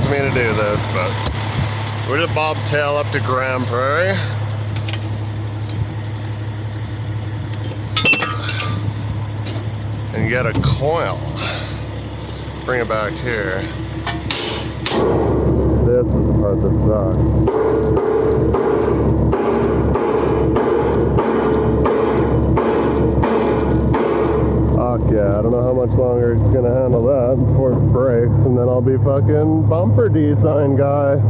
wants me to do this, but we're gonna bobtail up to Grande Prairie. And get a coil. Bring it back here. This is the part that sucks. Fuck yeah, I don't know how much longer it's gonna handle that before it breaks, and then I'll be fucking bumper design guy.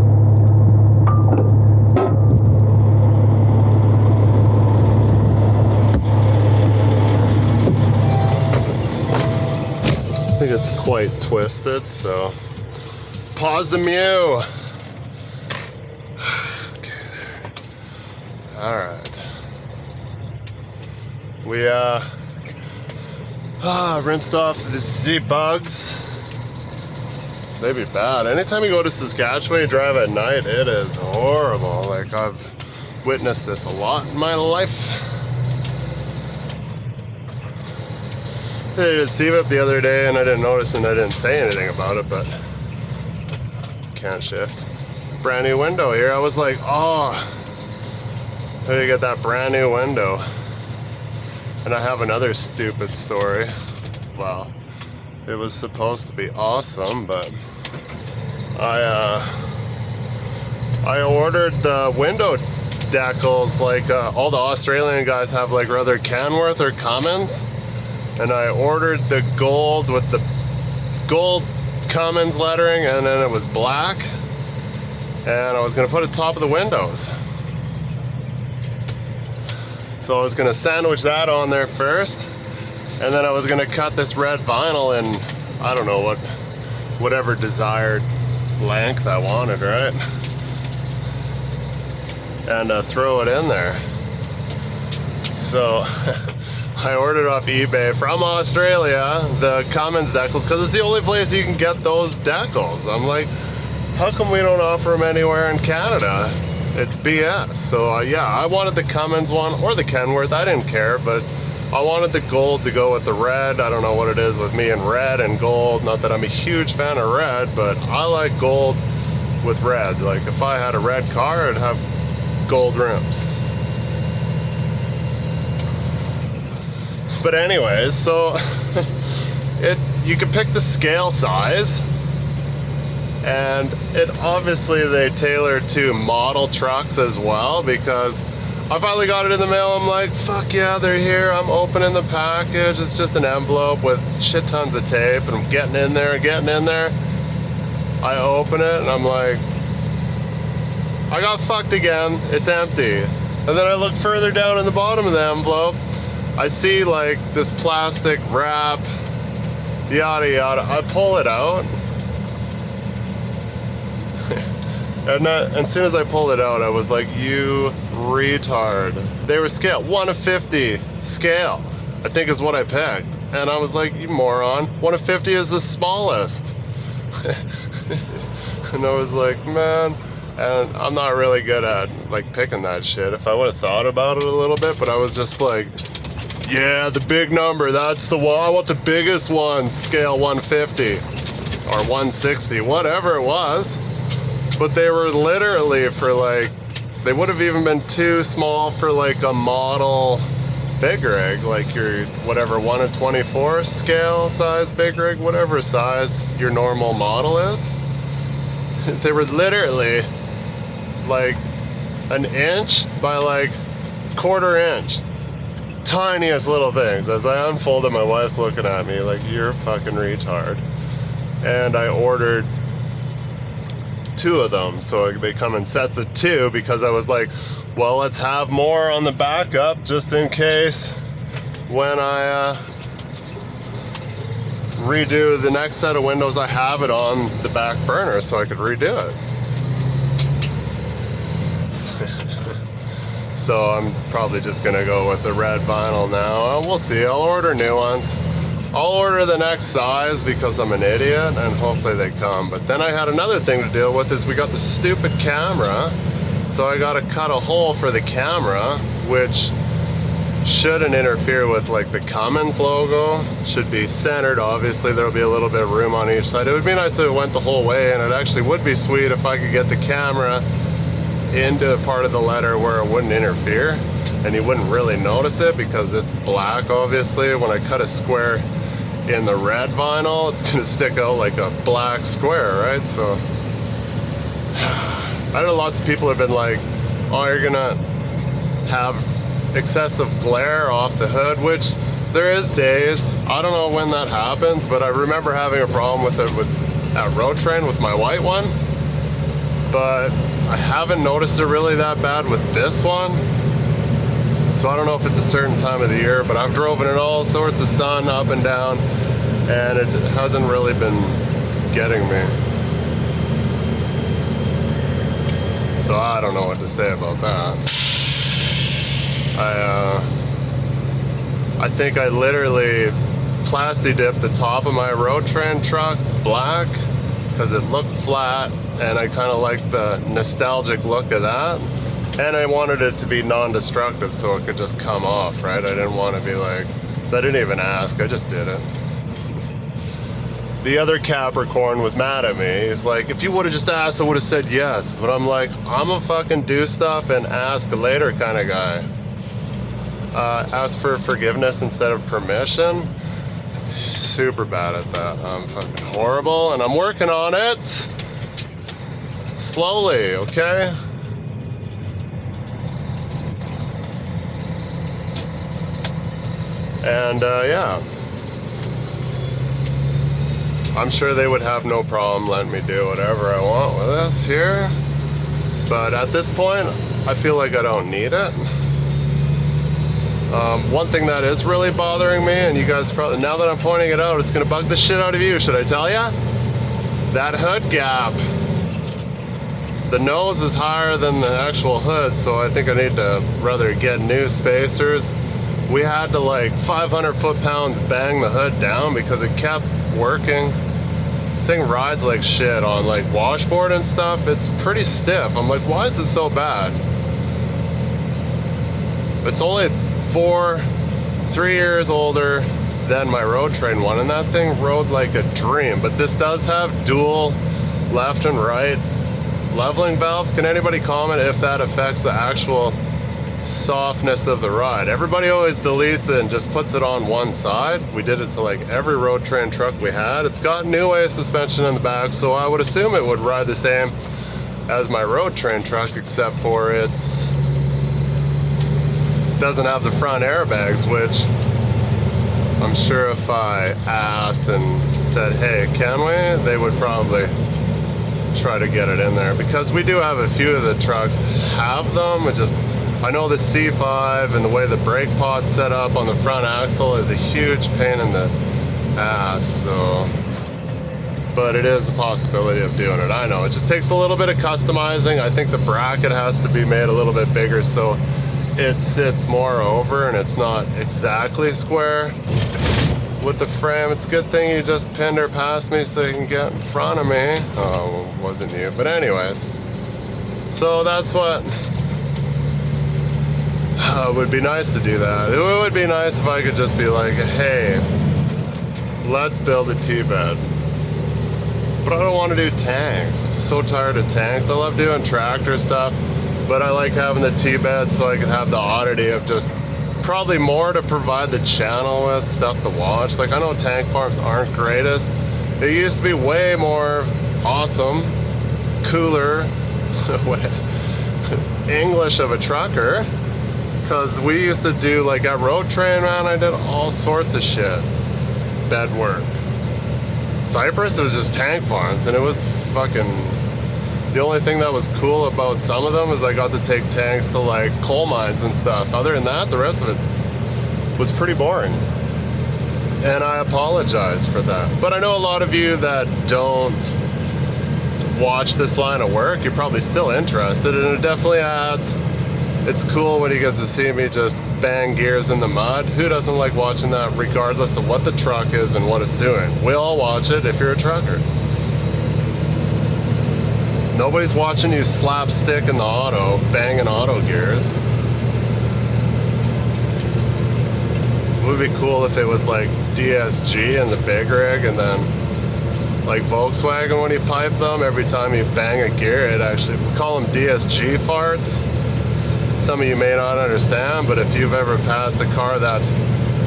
I think it's quite twisted, so pause the mew. Okay, there. All right. We rinsed off the Z-bugs. So they'd be bad. Anytime you go to Saskatchewan, you drive at night, it is horrible. Like, I've witnessed this a lot in my life. I did a C-whip the other day and I didn't notice and I didn't say anything about it, but can't shift. Brand new window here. I was like, oh, how did you get that brand new window? And I have another stupid story. Well, it was supposed to be awesome, but I ordered the window decals like all the Australian guys have, like rather Canworth or Cummins. And I ordered the gold with the gold Cummins lettering, and then it was black. And I was gonna put it top of the windows. So I was gonna sandwich that on there first, and then I was gonna cut this red vinyl in, I don't know whatever desired length I wanted, right? And throw it in there. So I ordered off eBay from Australia the Cummins decals because it's the only place you can get those decals. I'm like, how come we don't offer them anywhere in Canada? It's BS. So yeah, I wanted the Cummins one or the Kenworth. I didn't care, but I wanted the gold to go with the red. I don't know what it is with me and red and gold. Not that I'm a huge fan of red, but I like gold with red. Like if I had a red car, I'd have gold rims. But anyways, so you can pick the scale size, and it obviously they tailor to model trucks as well, because I finally got it in the mail. I'm like, fuck yeah, they're here. I'm opening the package. It's just an envelope with shit tons of tape, and I'm getting in there. I open it and I'm like, I got fucked again. It's empty. And then I look further down in the bottom of the envelope. I see like this plastic wrap, yada yada. I pull it out, and as soon as I pulled it out, I was like, you retard. They were scale 1 of 50 scale, I think is what I picked. And I was like, you moron, 1 of 50 is the smallest. And I was like, man, and I'm not really good at like picking that shit. If I would have thought about it a little bit, but I was just like, yeah, the big number, that's the one. I want the biggest one, scale 150 or 160, whatever it was. But they were literally for like, they would have even been too small for like a model big rig, like your whatever 1 of 24 scale size big rig, whatever size your normal model is. They were literally like an inch by like 1/4 inch. Tiniest little things. As I unfolded, my wife's looking at me like, you're a fucking retard. And I ordered 2 of them, so they come in sets of 2, because I was like, well, let's have more on the backup just in case when I redo the next set of windows, I have it on the back burner so I could redo it. So I'm probably just gonna go with the red vinyl now. We'll see, I'll order new ones. I'll order the next size because I'm an idiot, and hopefully they come. But then I had another thing to deal with, is we got the stupid camera. So I gotta cut a hole for the camera, which shouldn't interfere with like the Cummins logo. Should be centered. Obviously there'll be a little bit of room on each side. It would be nice if it went the whole way, and it actually would be sweet if I could get the camera into part of the letter where it wouldn't interfere and you wouldn't really notice it because it's black. Obviously when I cut a square in the red vinyl, it's gonna stick out like a black square, right? So I know lots of people have been like, oh, you're gonna have excessive glare off the hood, which there is days. I don't know when that happens, but I remember having a problem with it at Road Train with my white one, but I haven't noticed it really that bad with this one. So I don't know if it's a certain time of the year, but I've driven in all sorts of sun up and down, and it hasn't really been getting me. So I don't know what to say about that. I think I literally plasti dipped the top of my Road Train truck black because it looked flat, and I kind of like the nostalgic look of that. And I wanted it to be non-destructive so it could just come off, right? I didn't want to be like, so I didn't even ask, I just did it. The other Capricorn was mad at me. He's like, if you would have just asked, I would have said yes. But I'm like, I'm a fucking do stuff and ask later kind of guy. Ask for forgiveness instead of permission. Super bad at that. I'm fucking horrible, and I'm working on it. Slowly, okay? And yeah, I'm sure they would have no problem letting me do whatever I want with this here, but at this point I feel like I don't need it. One thing that is really bothering me, and you guys probably, now that I'm pointing it out, it's gonna bug the shit out of you, should I tell ya? That hood gap. The nose is higher than the actual hood, so I think I need to rather get new spacers. We had to like 500 foot-pounds bang the hood down because it kept working. This thing rides like shit on like washboard and stuff. It's pretty stiff. I'm like, why is this so bad? It's only 3 years older than my Road Train one, and that thing rode like a dream. But this does have dual left and right leveling valves. Can anybody comment if that affects the actual softness of the ride? Everybody always deletes it and just puts it on one side. We did it to like every Road Train truck we had. It's got new way suspension in the back, so I would assume it would ride the same as my Road Train truck, except for it's doesn't have the front airbags, which I'm sure if I asked and said, hey, can we, they would probably try to get it in there, because we do have a few of the trucks have them. It just, I know the C5 and the way the brake pod's set up on the front axle is a huge pain in the ass, so, but it is a possibility of doing it. I know it just takes a little bit of customizing. I think the bracket has to be made a little bit bigger so it sits more over and it's not exactly square with the frame. It's a good thing you just pinned her past me so you can get in front of me. Oh, it wasn't you, but anyways, so that's what it would be nice to do that. It would be nice if I could just be like, hey, let's build a T-bed. But I don't want to do tanks. I'm so tired of tanks. I love doing tractor stuff, but I like having the T-bed so I can have the oddity of just probably more to provide the channel with stuff to watch. Like, I know tank farms aren't greatest. It used to be way more awesome, cooler, English of a trucker, because we used to do, like at Road Train, man, I did all sorts of shit. Bed work. Cyprus, it was just tank farms, and it was fucking, the only thing that was cool about some of them is I got to take tanks to like coal mines and stuff. Other than that, the rest of it was pretty boring. And I apologize for that. But I know a lot of you that don't watch this line of work, you're probably still interested, and it definitely adds. It's cool when you get to see me just bang gears in the mud. Who doesn't like watching that regardless of what the truck is and what it's doing? We all watch it if you're a trucker. Nobody's watching you slap stick in the auto, banging auto gears. would be cool if it was like DSG in the big rig, and then like Volkswagen when you pipe them, every time you bang a gear, it actually, we call them DSG farts. Some of you may not understand, but if you've ever passed a car that's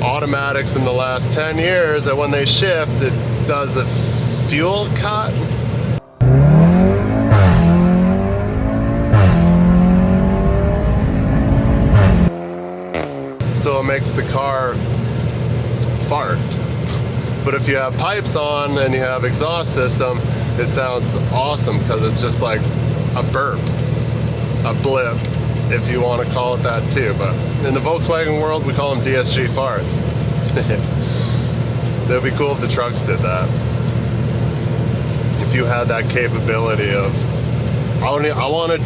automatics in the last 10 years, that when they shift, it does a fuel cut. So it makes the car fart. But if you have pipes on and you have exhaust system, it sounds awesome because it's just like a burp, a blip, if you want to call it that too. But in the Volkswagen world, we call them DSG farts. It'd be cool if the trucks did that. If you had that capability of, I want a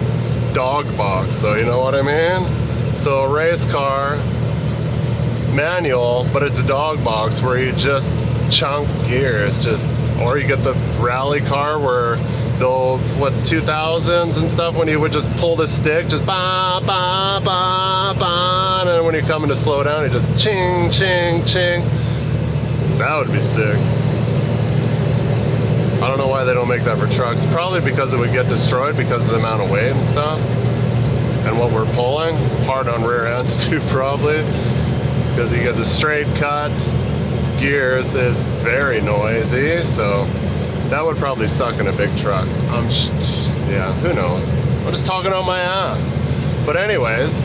dog box, so you know what I mean? So a race car, manual, but it's a dog box where you just chunk gears, just, or you get the rally car where they'll, what, 2000s and stuff, when you would just pull the stick, just ba ba ba ba, and then when you're coming to slow down, you just ching ching ching. That would be sick. I don't know why they don't make that for trucks. Probably because it would get destroyed because of the amount of weight and stuff, and what we're pulling. Hard on rear ends too, probably, because you get the straight cut. Gears is very noisy, so that would probably suck in a big truck. Yeah, who knows? I'm just talking out my ass. But anyways,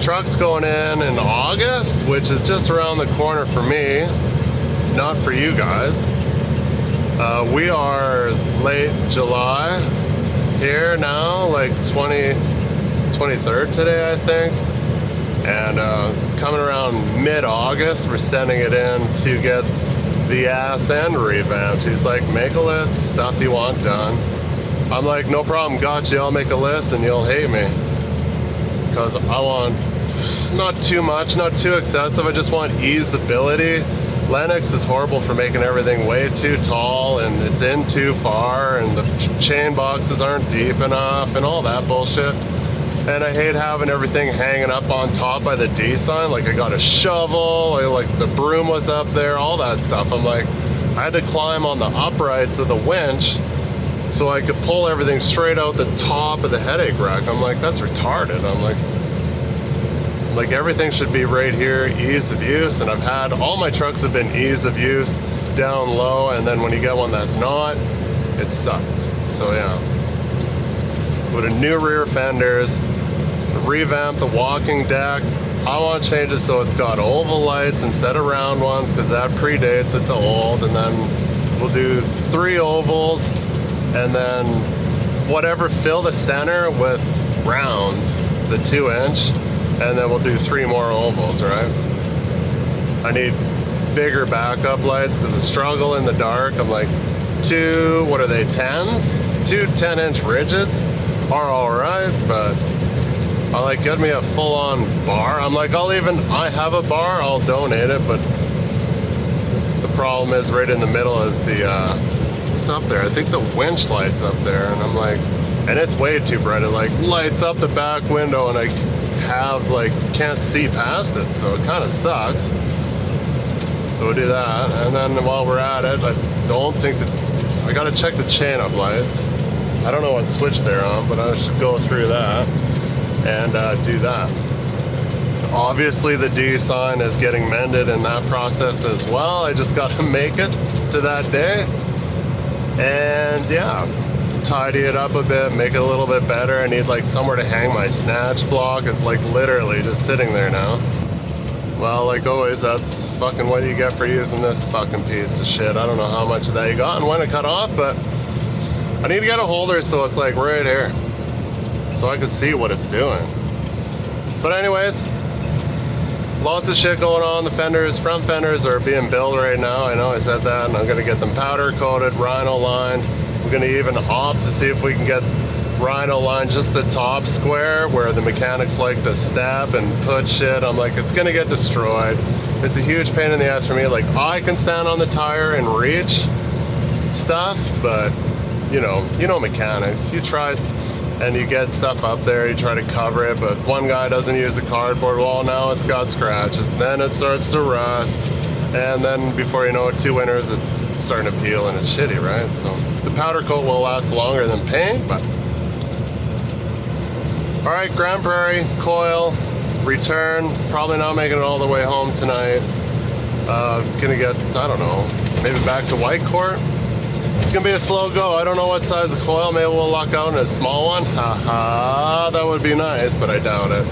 truck's going in August, which is just around the corner for me, not for you guys. We are late July here now, like 23rd today, I think. And coming around mid-August, we're sending it in to get the ass end revamped. He's like, make a list, stuff you want done. I'm like, no problem, got you, I'll make a list and you'll hate me. Because I want not too much, not too excessive, I just want easeability. Lennox is horrible for making everything way too tall, and it's in too far, and the chain boxes aren't deep enough, and all that bullshit. And I hate having everything hanging up on top by the D sign. Like I got a shovel, like the broom was up there, all that stuff. I'm like, I had to climb on the uprights of the winch so I could pull everything straight out the top of the headache rack. I'm like, that's retarded. I'm like everything should be right here, ease of use. And I've had, all my trucks have been ease of use, down low, and then when you get one that's not, it sucks. So yeah, with a new rear fenders, revamp the walking deck. I want to change it so it's got oval lights instead of round ones, because that predates it to old. And then we'll do 3 ovals, and then whatever, fill the center with rounds, the 2-inch, and then we'll do 3 more ovals, right? I need bigger backup lights because I struggle in the dark. I'm like, 2, what are they, 10s? 2 10-inch rigids are all right, but I like, get me a full-on bar. I'm like, I have a bar, I'll donate it, but the problem is right in the middle is the, what's up there? I think the winch light's up there, and I'm like, and it's way too bright. It like lights up the back window, and I have like, can't see past it, so it kind of sucks. So we'll do that, and then while we're at it, I don't think that, I gotta check the chain-up lights. I don't know what switch they're on, but I should go through that and do that. Obviously the D sign is getting mended in that process as well. I just got to make it to that day, and yeah, tidy it up a bit, make it a little bit better. I need like somewhere to hang my snatch block. It's like literally just sitting there now. Well, like always, that's fucking what you get for using this fucking piece of shit. I don't know how much of that you got and when it cut off, but I need to get a holder so it's like right here, so I can see what it's doing. But anyways, lots of shit going on. The fenders, front fenders are being built right now. I know I said that, and I'm gonna get them powder coated, rhino lined. We're gonna even opt to see if we can get rhino lined just the top square where the mechanics like to step and put shit. I'm like, it's gonna get destroyed. It's a huge pain in the ass for me. Like, I can stand on the tire and reach stuff, but you know mechanics. You try and you get stuff up there, you try to cover it, but one guy doesn't use the cardboard. Well, now it's got scratches. Then it starts to rust, and then before you know it, 2 winters, it's starting to peel and it's shitty, right? So the powder coat will last longer than paint, but... All right, Grand Prairie, Coil, return. Probably not making it all the way home tonight. Gonna get, I don't know, maybe back to White Court. It's gonna be a slow go. I don't know what size of coil. Maybe we'll luck out in a small one. Haha, that would be nice, but I doubt it.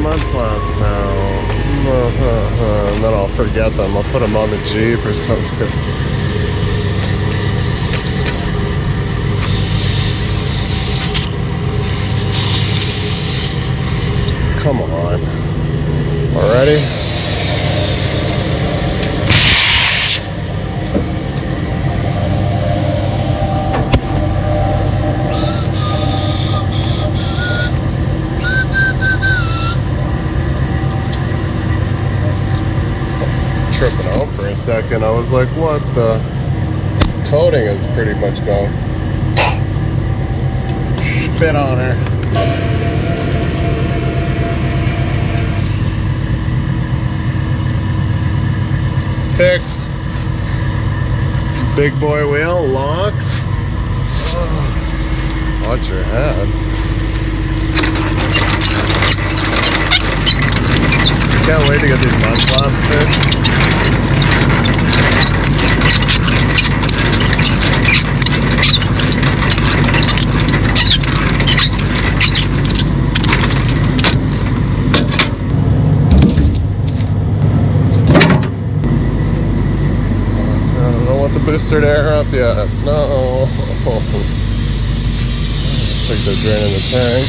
mud flaps now. And then I'll forget them. I'll put them on the Jeep or something. Come on. Already? Tripping out for a second. I was like, what? The coating is pretty much gone. Spit on her. Fixed. Big boy wheel locked. Oh, watch your head. Can't wait to get these mud flaps fixed. Boosted air up yet? No. Looks like they're draining the tank.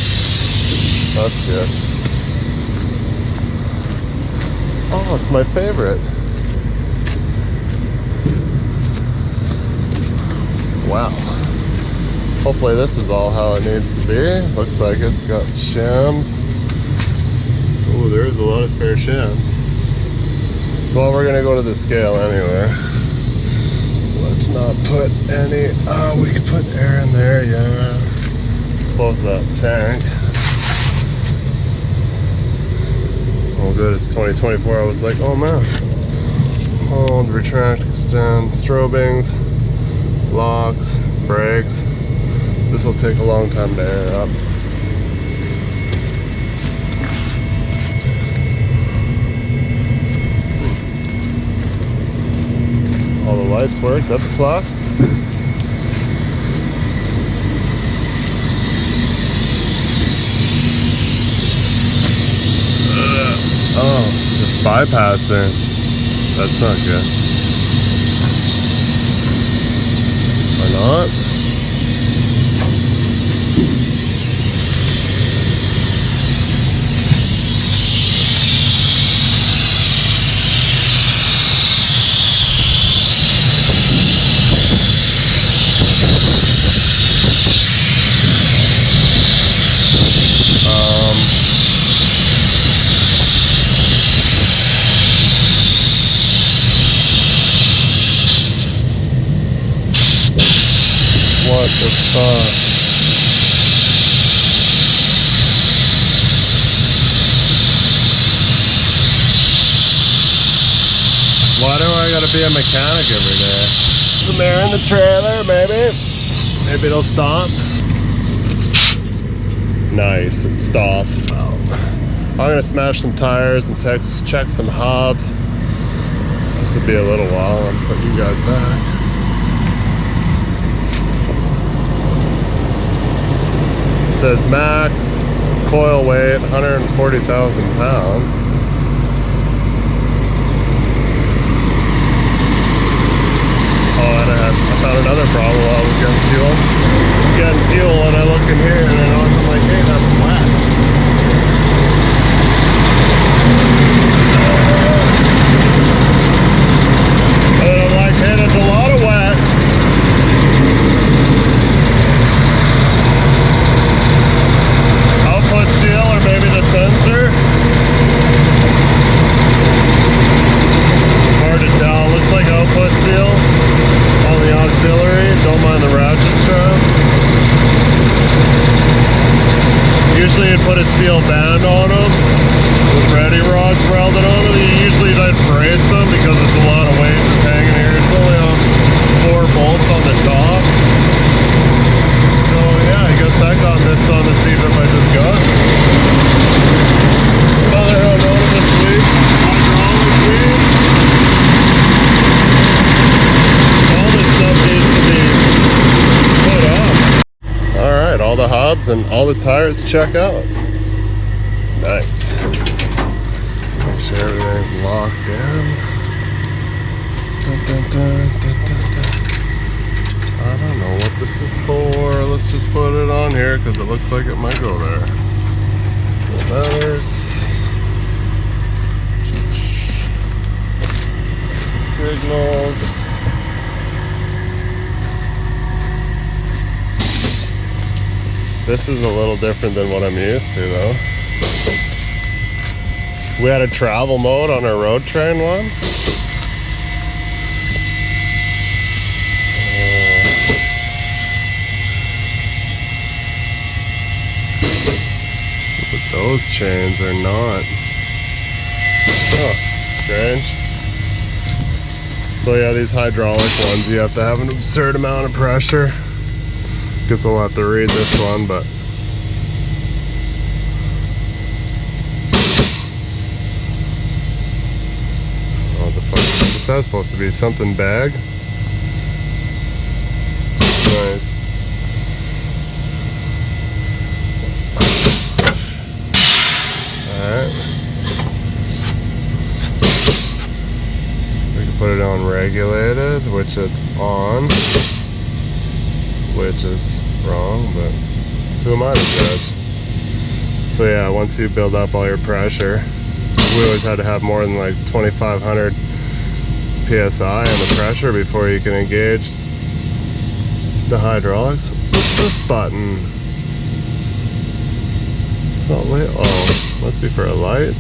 That's good. Oh, it's my favorite. Wow. Hopefully this is all how it needs to be. Looks like it's got shims. Oh, there's a lot of spare shims. Well, we're gonna go to the scale anyway. Let's not put any, we could put air in there, yeah. Close that tank. Oh good, it's 2024. I was like, oh man. Hold, retract, extend, strobings, locks, brakes. This will take a long time to air up. All the lights work, that's a plus. Oh, just bypassing. That's not good. Why not? What the fuck? Why do I gotta be a mechanic every day? Some air in the trailer, maybe? Maybe it'll stop. Nice, it stopped. I'm gonna smash some tires and check some hubs. This will be a little while and put you guys back. Says max coil weight 140,000 pounds. Oh, and I found another problem while I was getting fuel. Getting fuel and I look in here and I notice, I'm like, hey, that's wet. And then I'm like, hey, that's a lot of wet. Output seal or maybe the sensor. Hard to tell. Looks like output seal on the auxiliary. Don't mind the ratchet strap. Usually you'd put a steel band on them with ready rods welded on them. You usually don't brace them because it's a lot of weight just hanging here. It's only on 4 bolts on the top. So yeah, I guess that got missed on the seat if I just got. Some other anonymous leaks, hydraulic leak. All this stuff needs to be put up. Alright, all the hubs and all the tires check out. It's Nice. Make sure everything's locked in. Dun, dun, dun, dun, dun, dun. I don't know what this is for. Let's just put it on here because it looks like it might go there. No matters. Signals. This is a little different than what I'm used to though. We had a travel mode on our road train one. But those chains are not. Oh, strange. So yeah, these hydraulic ones, you have to have an absurd amount of pressure. Guess I'll have to read this one, but oh, what the fuck? What's that supposed to be? Something bag? Nice. Alright. We can put it on regulated, which it's on. Which is wrong, but who am I to judge? So yeah, once you build up all your pressure, we always had to have more than like 2,500 PSI in the pressure before you can engage the hydraulics. What's this button? It's not lit. Oh, must be for a light.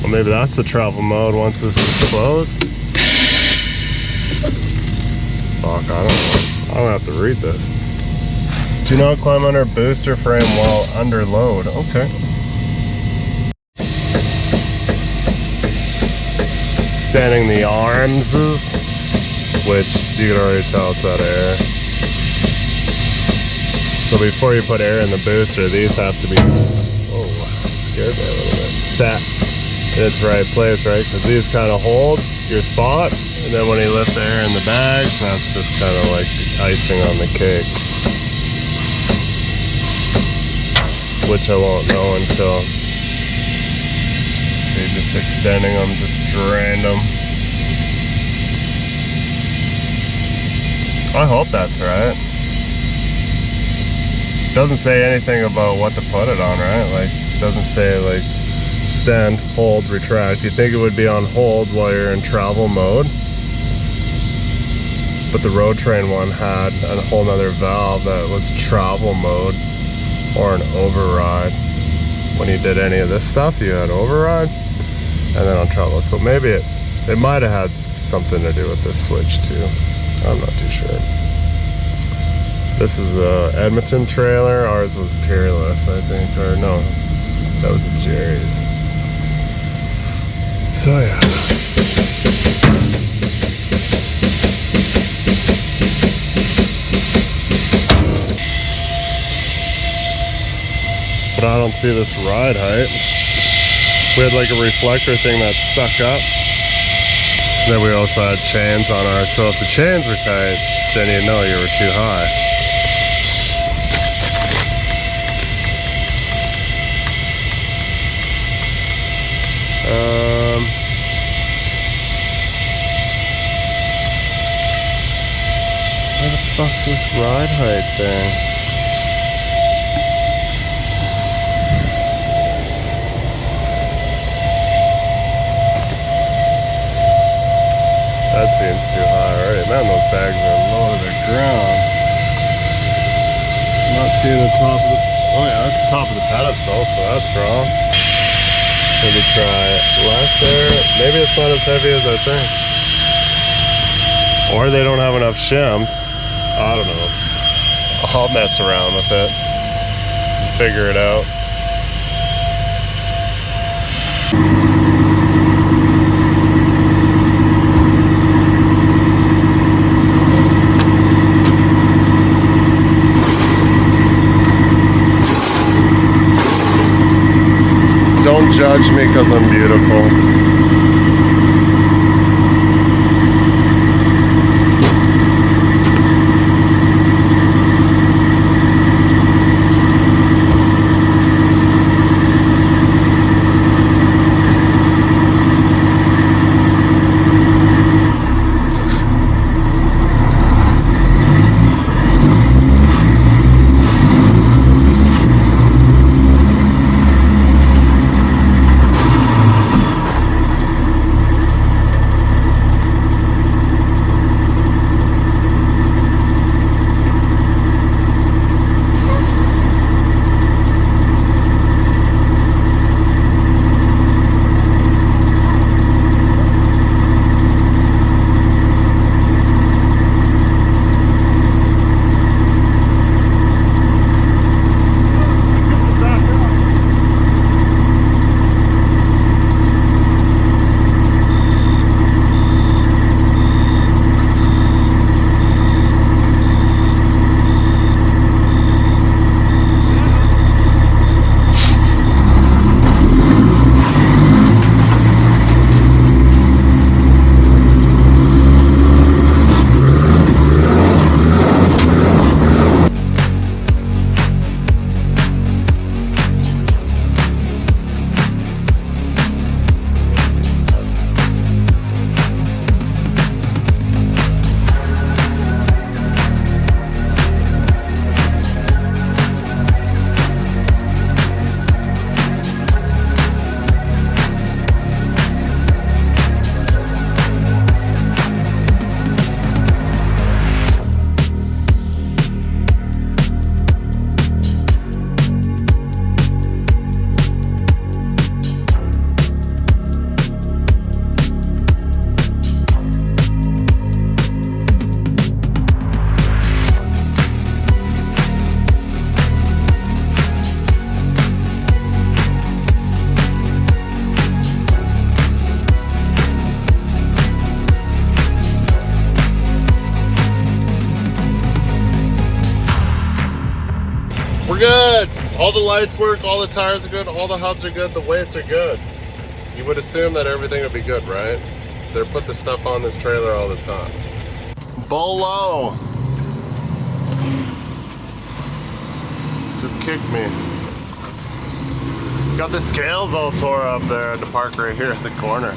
Well, maybe that's the travel mode once this is closed. Fuck, I don't know. I don't have to read this. Do not climb under booster frame while under load. Okay. Extending the arms, which you can already tell it's out of air. So before you put air in the booster, these have to be, oh, scared me a little bit, set in its right place, right? Because these kind of hold your spot. And then when you lift the air in the bags, that's just kind of like the icing on the cake. Which I won't know until, see, just extending them, just drained them. I hope that's right. Doesn't say anything about what to put it on, right? Like, doesn't say like extend, hold, retract. You think it would be on hold while you're in travel mode. But the road train one had a whole nother valve that was travel mode or an override. When you did any of this stuff, you had override and then on travel. So maybe it might have had something to do with this switch too. I'm not too sure. This is a Edmonton trailer. Ours was Peerless, I think, or no, that was a Jerry's. So yeah. But I don't see this ride height. We had like a reflector thing that stuck up. And then we also had chains on ours. So if the chains were tight, then you know you were too high. Where the fuck's this ride height thing? That seems too high already. Man, those bags are low to the ground. I'm not seeing the top of the... Oh yeah, that's the top of the pedestal, so that's wrong. Maybe try less there. Maybe it's not as heavy as I think. Or they don't have enough shims. I don't know. I'll mess around with it and figure it out. Don't judge me because I'm beautiful. We're good. All the lights work, all the tires are good, all the hubs are good, the weights are good. You would assume that everything would be good, right? They put the stuff on this trailer all the time. Bolo just kicked me. Got the scales all tore up there at the park right here at the corner.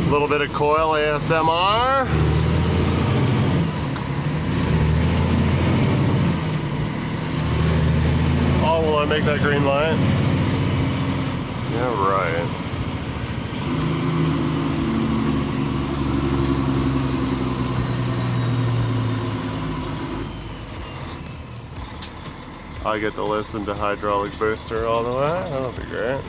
A little bit of Coil ASMR. Oh, will I make that green light? Yeah, right. I get to listen to hydraulic booster all the way. That'll be great.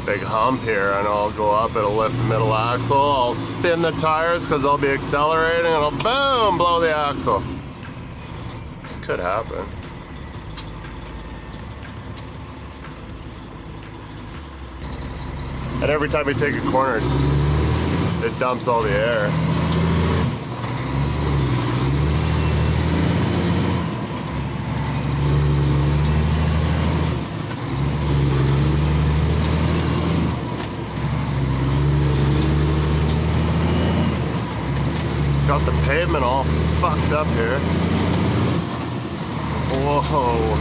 Big hump here, and I'll go up, it'll lift the middle axle, I'll spin the tires because I'll be accelerating, and I'll boom, blow the axle. Could happen. And every time you take a corner, it dumps all the air. Got the pavement all fucked up here. Whoa.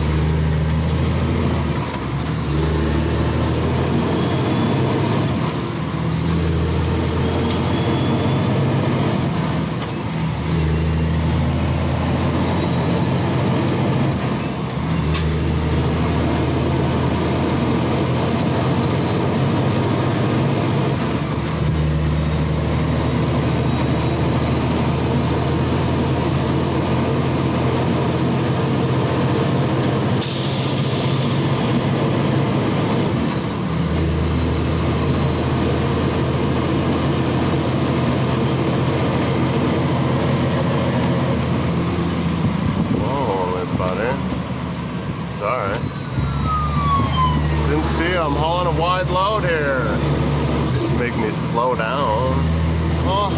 Alright. Didn't see I'm hauling a wide load here. Make me slow down. Oh.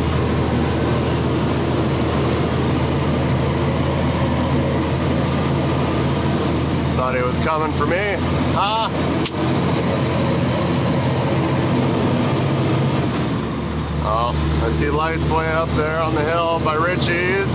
Thought he was coming for me. Huh? Oh, I see lights way up there on the hill by Richie's.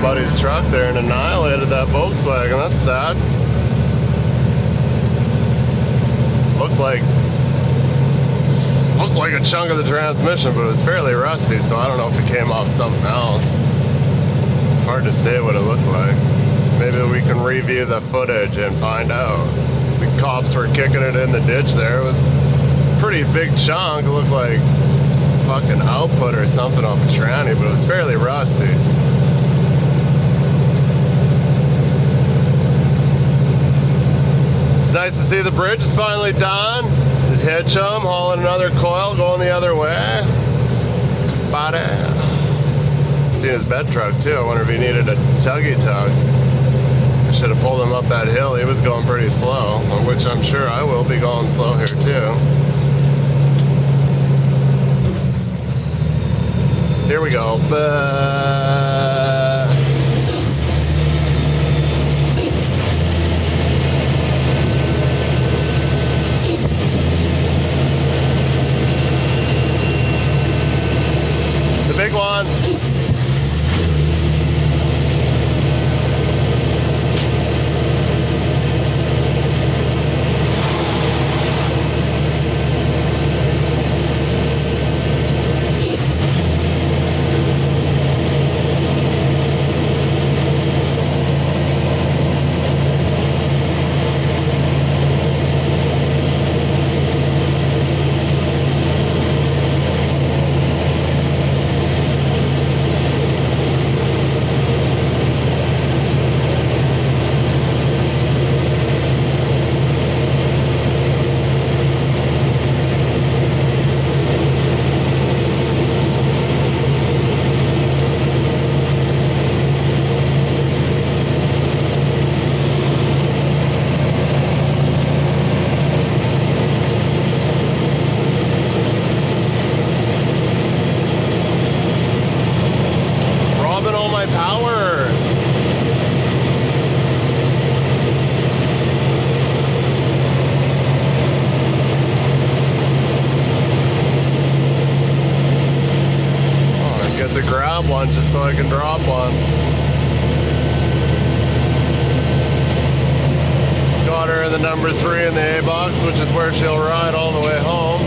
Buddy's truck there and annihilated that Volkswagen. That's sad. Looked like a chunk of the transmission, but it was fairly rusty, so I don't know if it came off something else. Hard to say what it looked like. Maybe we can review the footage and find out. The cops were kicking it in the ditch there. It was a pretty big chunk. It looked like fucking output or something off a tranny, but it was fairly rusty. It's nice to see the bridge is finally done. The Hitchum hauling another coil going the other way. Bada. Seen his bed truck too. I wonder if he needed a tuggy tug. I should have pulled him up that hill. He was going pretty slow, which I'm sure I will be going slow here too. Here we go. The big one. One just so I can drop one. Got her in the number 3 in the A box, which is where she'll ride all the way home.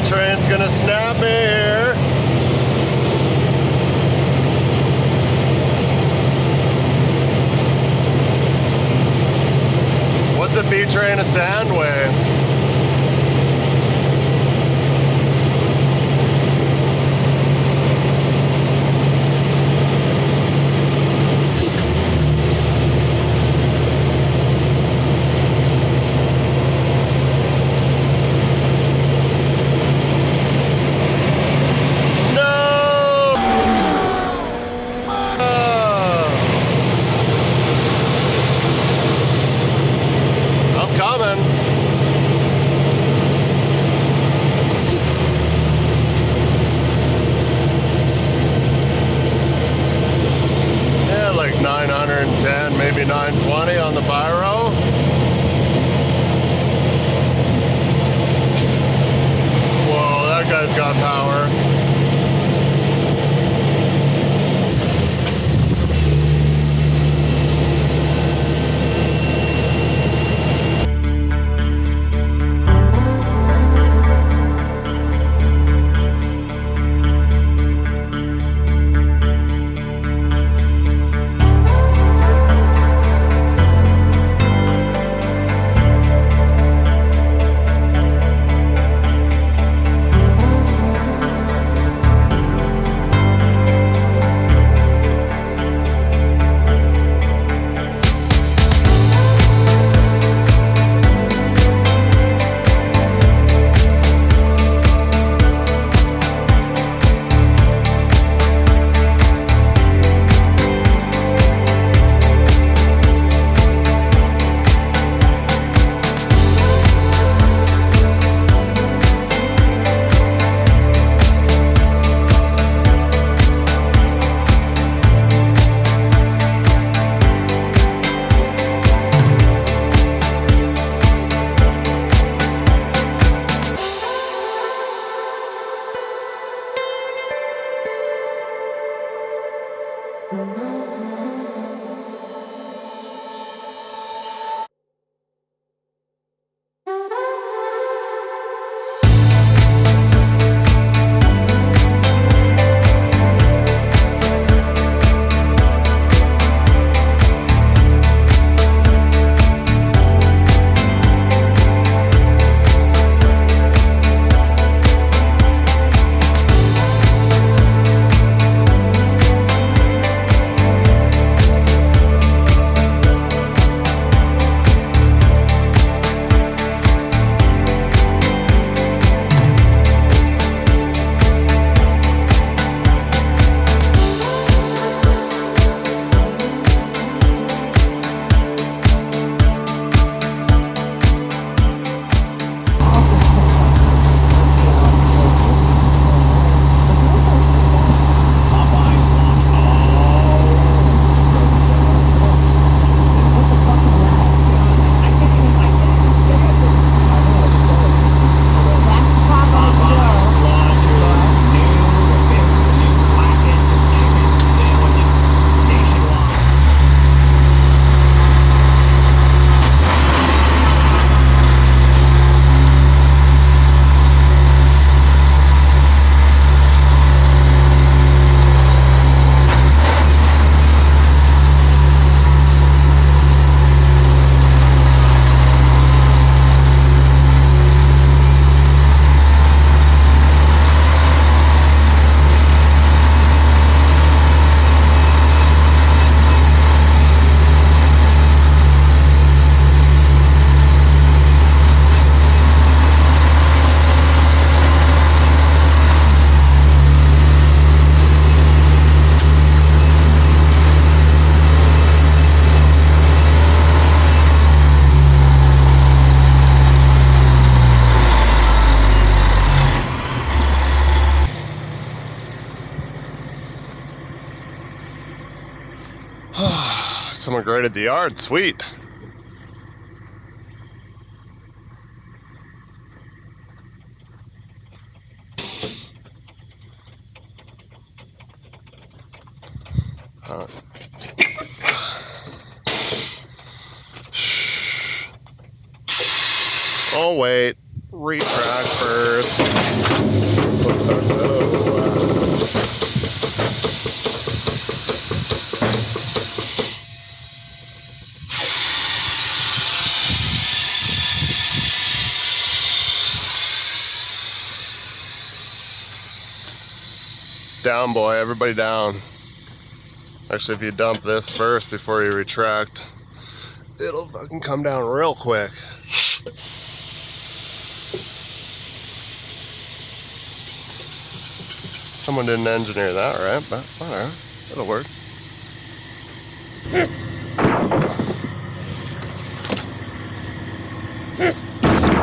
Train's gonna snap me here. What's a B train a sand weigh? Coming. Someone graded the yard, sweet. Oh wait, retract first. Down, boy, everybody down. Actually, if you dump this first before you retract, it'll fucking come down real quick. Someone didn't engineer that, right? But whatever, it'll work.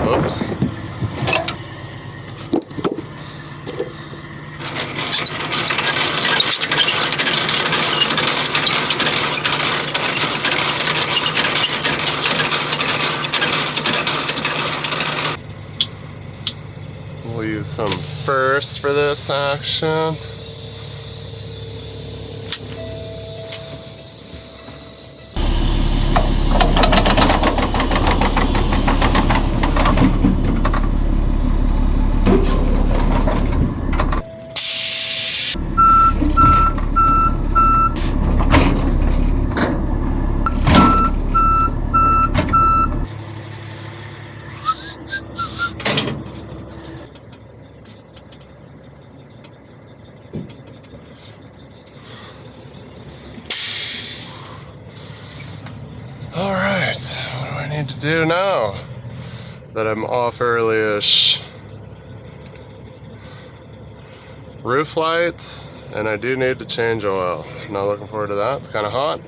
Oops. We'll use some first for this action. All right, what do I need to do now that I'm off early-ish? Roof lights, and I do need to change oil. Not looking forward to that, it's kind of hot.